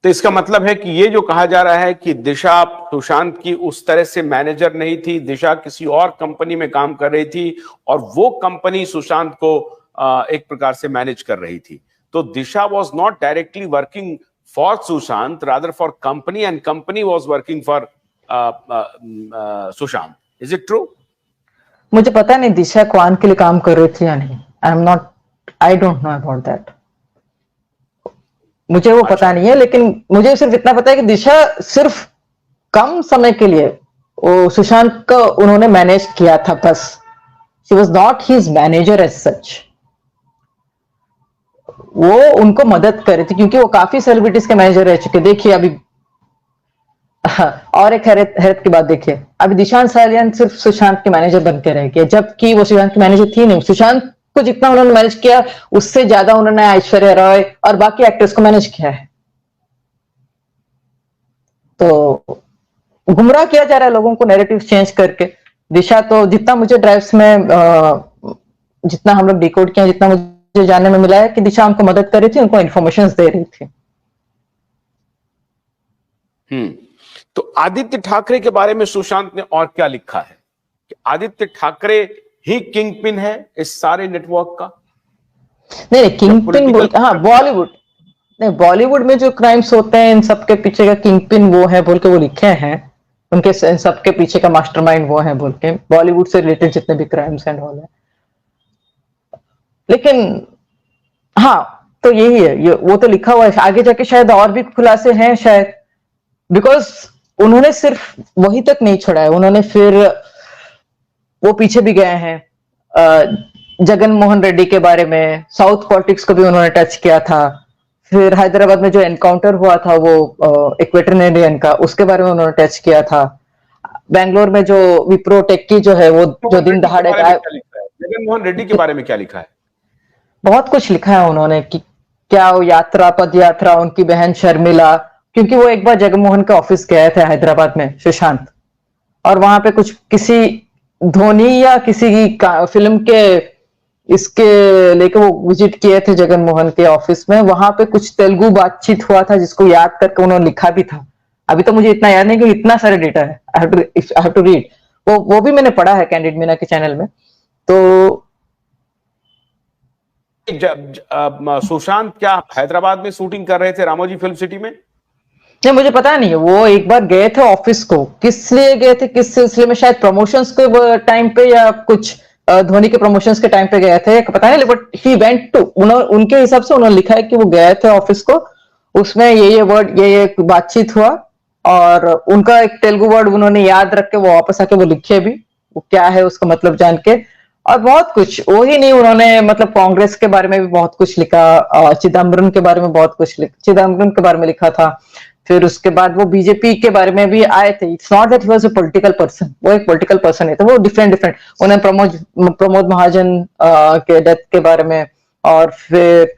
तो इसका मतलब है कि ये जो कहा जा रहा है कि दिशा सुशांत की उस तरह से मैनेजर नहीं थी, दिशा किसी और कंपनी में काम कर रही थी और वो कंपनी सुशांत को एक प्रकार से मैनेज कर रही थी। तो Disha was not directly working for Sushant, rather for company, and company was working for Sushant. Is it true? मुझे पता नहीं दिशा क्वान के लिए काम कर रही थी या नहीं। I don't know about that. मुझे वो पता नहीं है, लेकिन मुझे सिर्फ इतना पता है कि दिशा सिर्फ कम समय के लिए वो सुशांत को उन्होंने मैनेज किया था बस। She was not his manager as such. वो उनको मदद कर रही थी क्योंकि वो काफी सेलिब्रिटीज के मैनेजर रह चुके। देखिए अभी और एक हैरत की बात देखिए, अभी दिशांत सालियान सिर्फ सुशांत के मैनेजर बन के रह गए, जबकि वो सुशांत की मैनेजर थी नहीं। सुशांत को जितना उन्होंने मैनेज किया उससे ज्यादा उन्होंने ऐश्वर्या रॉय और बाकी एक्टर्स को मैनेज किया है। तो गुमराह किया जा रहा है लोगों को नैरेटिव चेंज करके। दिशा तो जितना मुझे ड्राइव्स में जितना हम लोग डिकोड किया, जितना मुझे जानने में मिला है कि दिशा उनको मदद कर रही थी, उनको इन्फॉर्मेशन दे रही थी। तो आदित्य ठाकरे के बारे में सुशांत ने और क्या लिखा है कि आदित्य ठाकरे ही किंग पिन है इस सारे नेटवर्क का? नहीं, किंग पिन बोल, हाँ बॉलीवुड नहीं, बॉलीवुड में जो क्राइम्स होते हैं इन सबके पीछे का किंग पिन वो है बोल के वो लिखे हैं। उनके सबके पीछे का मास्टरमाइंड वो है बोल के, बॉलीवुड से रिलेटेड जितने भी क्राइम्स एंड ऑल है। लेकिन हाँ, तो यही है, ये वो तो लिखा हुआ है। आगे जाके शायद और भी खुलासे हैं शायद, बिकॉज उन्होंने सिर्फ वही तक नहीं छोड़ा है, उन्होंने फिर वो पीछे भी गए हैं जगन मोहन रेड्डी के बारे में, साउथ पॉलिटिक्स को भी उन्होंने टच किया था। फिर हैदराबाद में जो एनकाउंटर हुआ था वो एक वेटरनेरियन का, उसके बारे में उन्होंने टच किया था। बैंगलोर में जो विप्रो टेक्की जो है वो जो दिन दहाड़े जगन मोहन रेड्डी के बारे में क्या लिखा है? बहुत कुछ लिखा है उन्होंने कि क्या वो यात्रा, पद यात्रा, उनकी बहन शर्मिला, क्योंकि वो एक बार जगनमोहन के ऑफिस गए थे हैदराबाद में सुशांत, और वहां पे कुछ किसी धोनी या किसी फिल्म के इसके लेके वो विजिट किए थे जगनमोहन के ऑफिस में। वहां पे कुछ तेलुगु बातचीत हुआ था जिसको याद करके उन्होंने लिखा भी था। अभी तो मुझे इतना याद नहीं कि इतना सारा डेटा है, आई हैव टू रीड। वो भी मैंने पढ़ा है कैंडिड मीना के चैनल में। तो सुशांत क्या हैदराबाद में शूटिंग कर रहे थे रामोजी फिल्म सिटी में? नहीं, मुझे पता नहीं है। वो एक बार गए थे ऑफिस को, किस लिए गए थे, किस सिलसिले में, शायद प्रमोशंस के टाइम पे या कुछ धोनी के प्रमोशंस के टाइम पे गए थे, पता नहीं। बट ही वेंट टू, उनके हिसाब से उन्होंने लिखा है कि वो गए थे ऑफिस को, उसमें ये वर्ड ये बातचीत हुआ, और उनका एक तेलुगु वर्ड उन्होंने याद रख के वो वापस आके वो लिखे भी, वो क्या है उसका मतलब जान के। और बहुत कुछ, वो ही नहीं, उन्होंने मतलब कांग्रेस के बारे में भी बहुत कुछ लिखा, चिदम्बरम के बारे में बहुत कुछ चिदम्बरम के बारे में लिखा था। फिर उसके बाद वो बीजेपी के बारे में भी आए थे। It's not that he was a political person, वो एक पॉलिटिकल पर्सन है, तो वो डिफरेंट उन्हें प्रमोद महाजन के डेथ के बारे में, और फिर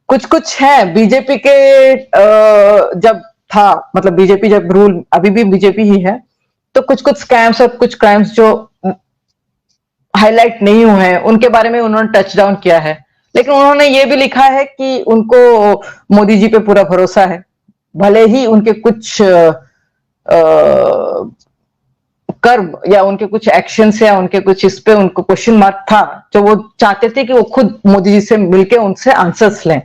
कुछ है बीजेपी के जब था, मतलब बीजेपी जब रूल, अभी भी बीजेपी ही है, तो कुछ स्कैम्स और कुछ क्राइम्स जो हाईलाइट नहीं हुए हैं उनके बारे में उन्होंने टच डाउन किया है। लेकिन उन्होंने ये भी लिखा है कि उनको मोदी जी पे पूरा भरोसा है, भले ही उनके कुछ कर्म या उनके कुछ एक्शंस या उनके कुछ इस पे उनको क्वेश्चन मार्क था, जो वो चाहते थे कि वो खुद मोदी जी से मिलके उनसे आंसर्स लें।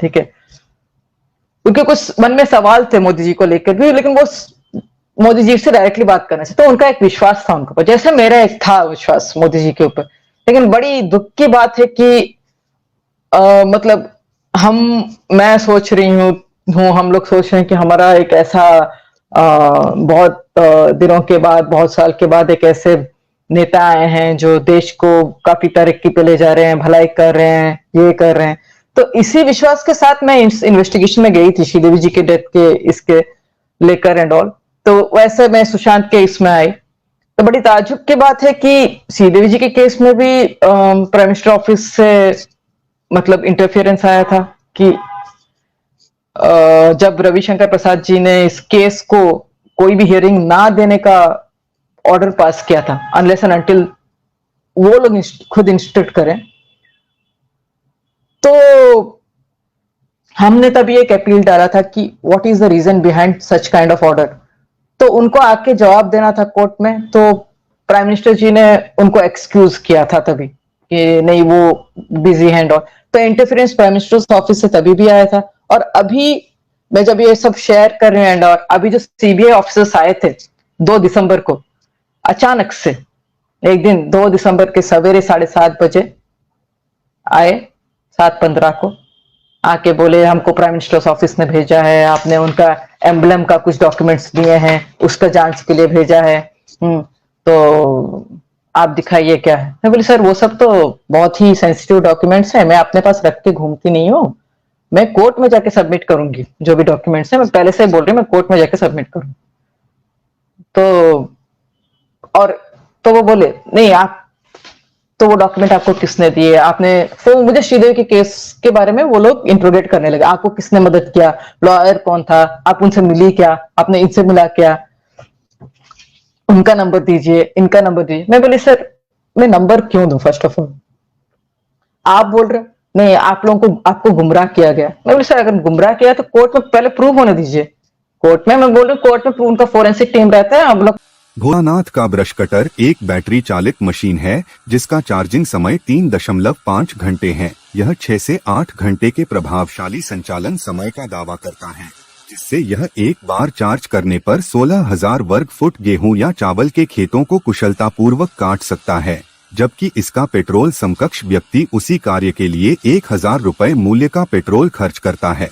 ठीक है, उनके कुछ मन में सवाल थे मोदी जी को लेकर भी, लेकिन वो मोदी जी से डायरेक्टली बात करना चाहिए, तो उनका एक विश्वास था उनके ऊपर, जैसे मेरा एक था विश्वास मोदी जी के ऊपर। लेकिन बड़ी दुख की बात है कि मतलब मैं सोच रही हूँ, हम लोग सोच रहे हैं कि हमारा एक ऐसा बहुत दिनों के बाद, बहुत साल के बाद एक ऐसे नेता आए हैं जो देश को काफी तरक्की पे ले जा रहे हैं, भलाई कर रहे हैं, ये कर रहे हैं। तो इसी विश्वास के साथ मैं इन्वेस्टिगेशन में गई थी श्रीदेवी जी के डेथ के इसके लेकर एंड ऑल। तो वैसे मैं सुशांत के इसमें आई, तो बड़ी ताज्जुब की बात है कि श्रीदेवी जी के केस में भी प्राइम मिनिस्टर ऑफिस से मतलब इंटरफेरेंस आया था कि जब रविशंकर प्रसाद जी ने इस केस को कोई भी हियरिंग ना देने का ऑर्डर पास किया था, अनलेस एंड अनटिल वो लोग खुद इंस्ट्रक्ट करें। तो हमने तभी एक अपील डाला था कि what is the reason behind such kind of order. तो उनको आके जवाब देना था कोर्ट में, तो प्राइम मिनिस्टर जी ने उनको एक्सक्यूज किया था तभी कि नहीं वो बिजी हैंड और तो इंटरफेरेंस प्राइम मिनिस्टर ऑफिस से तभी भी आया था। और अभी मैं जब ये सब शेयर कर रही हूँ एंड और अभी जो सीबीआई ऑफिसर्स आए थे 2 दिसंबर को अचानक से एक दिन 2 दिसंबर के सवेरे 7:30 बजे आए 7:15 को आके बोले हमको प्राइम मिनिस्टर्स ऑफिस ने भेजा है, आपने उनका एम्बलम का कुछ डॉक्यूमेंट्स दिए हैं उसका जांच के लिए भेजा है, तो आप दिखाइए क्या है। मैं बोली सर वो सब तो बहुत ही सेंसिटिव डॉक्यूमेंट्स है, मैं अपने पास रख के घूमती नहीं हूँ, मैं कोर्ट में जाके सबमिट करूंगी जो भी डॉक्यूमेंट्स है, मैं पहले से बोल रही हूँ मैं कोर्ट में जाके सबमिट करूंगी। तो और तो वो बोले नहीं आप तो वो डॉक्यूमेंट आपको किसने दिए आपने, तो मुझे श्रीदेवी के केस के बारे में वो लोग इंट्रोगेट करने लगे, आपको किसने मदद किया, लॉयर कौन था, आप उनसे मिली क्या, आपने इनसे मिला क्या, उनका नंबर दीजिए इनका नंबर दीजिए। मैं बोली सर मैं नंबर क्यों दूं, फर्स्ट ऑफ ऑल आप बोल रहे नहीं आप लोगों को आपको गुमराह किया गया। मैं बोली सर अगर गुमराह किया तो कोर्ट में पहले प्रूव होने दीजिए, कोर्ट में मैं बोल रही हूँ कोर्ट में उनका फोरेंसिक टीम रहता है हम लोग। भोलानाथ का ब्रश कटर एक बैटरी चालित मशीन है जिसका चार्जिंग समय 3.5 घंटे है। यह 6 से 8 घंटे के प्रभावशाली संचालन समय का दावा करता है, जिससे यह एक बार चार्ज करने पर 16,000 वर्ग फुट गेहूं या चावल के खेतों को कुशलतापूर्वक काट सकता है, जबकि इसका पेट्रोल समकक्ष व्यक्ति उसी कार्य के लिए 1,000 रुपए मूल्य का पेट्रोल खर्च करता है।